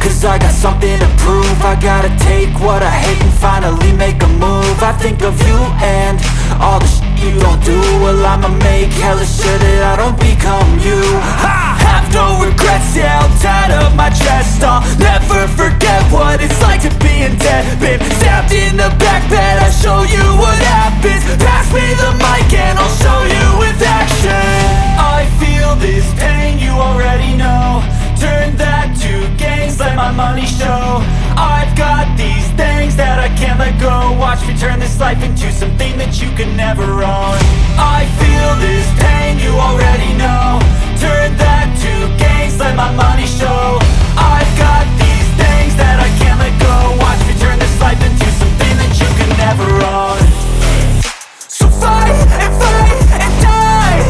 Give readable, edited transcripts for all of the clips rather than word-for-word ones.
cause I got something to prove. I gotta take what I hate and finally make a move. I think of you and all the shit you don't do. Well, I'ma make hella sure that I don't become you. I have no regrets, yeah, I'll tie up my chest. I'll never forget what it's like to be in debt. Been stabbed in the back bed, I'll show you what happens. Pass me the mic and I'll show you with action. I feel this pain, you already know. Turn that to gains, let my money show. I've got these things that I can't let go. Watch me turn this life into something that you can never own. I feel this pain, you already know. Turn that to gains, let my money show. I've got these things that I can't let go. Watch me turn this life into something that you can never own. So fight and die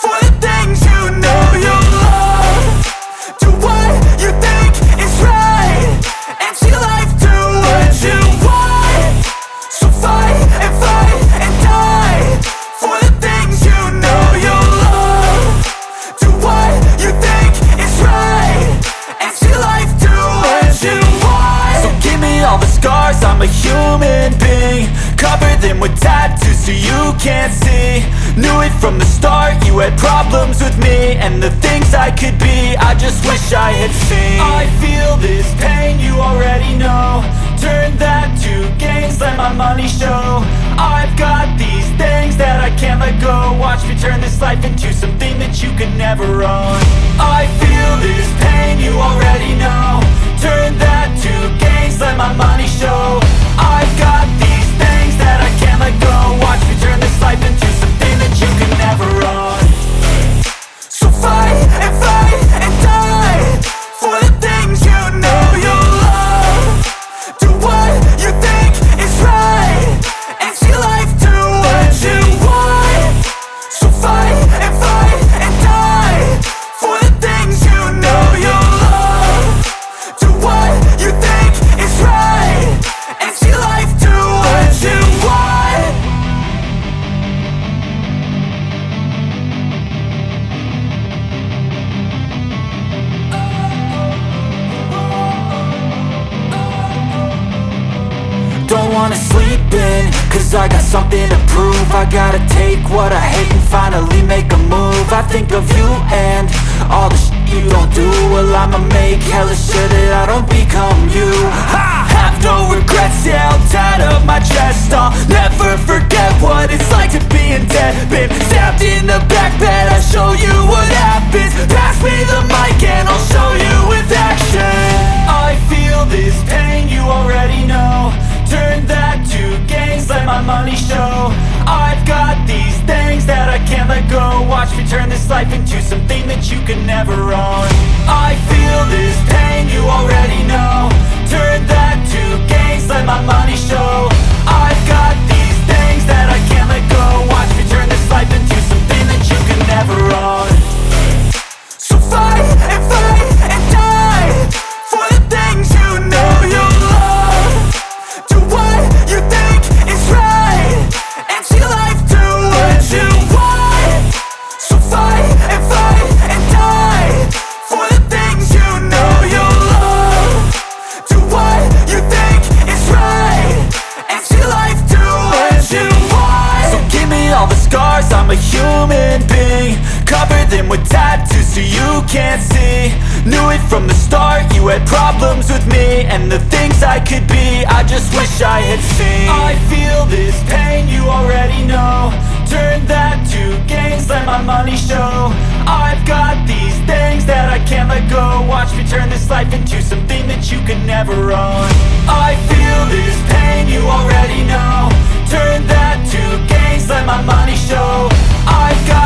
for the things you know you love. Do what you think is right and see life do what you want. So fight and die for the things you know you love. Do what you think is right and see life do what you want. So give me all the scars, I'm a human being. Cover them with tattoos so you can't see. Knew it from the start, you had problems with me and the things I could be, I just wish I had seen. I feel this pain, you already know. Turn that to gains, let my money show. I've got these things that I can't let go. Watch me turn this life into something that you can never own. I feel this pain, you already know. Turn that to gains, let my money show. I've got these things that I can't let go. Watch me turn this life into something that you can never own. So fight and die for the things you know you love. Do what you think is right and see life do what you want. So fight and die for the things you know you love. Do what you think is right and see life do what you want. Don't wanna sleep in, cause I got something to prove. I gotta take what I hate and finally make a move. I think of you and all the shit you don't do. Well, I'ma make hella sure that I don't become you. I have no regrets, yeah, I'll tie up my chest. I'll never forget what it's like to be in debt. Been stabbed in the back bed, I'll show you what happens. Pass me the mic and I'll show you with action. I feel this pain, you already know. Turn that to gains, let my money show. I've got these things that I can't let go. Watch me turn this life into something that you can never own. I feel this pain, you already know. Turn that to gains, let my money show. I've got these things that I can't let go. Watch me turn this life into something that you can never own. So fight and die for the things you know you love. Do what you think is right and see life do what you want. So fight and die for the things you know you love. Do what you think is right and see life do what you want. So give me all the scars, I'm a human being. Cover them with tattoos so you can't see. Knew it from the start, you had problems with me and the things I could be, I just wish I had seen. I feel this pain, you already know. Turn that to gains, let my money show. I've got these things that I can't let go. Watch me turn this life into something that you can never own. I feel this pain, you already know. Turn that to gains, let my money show. I've got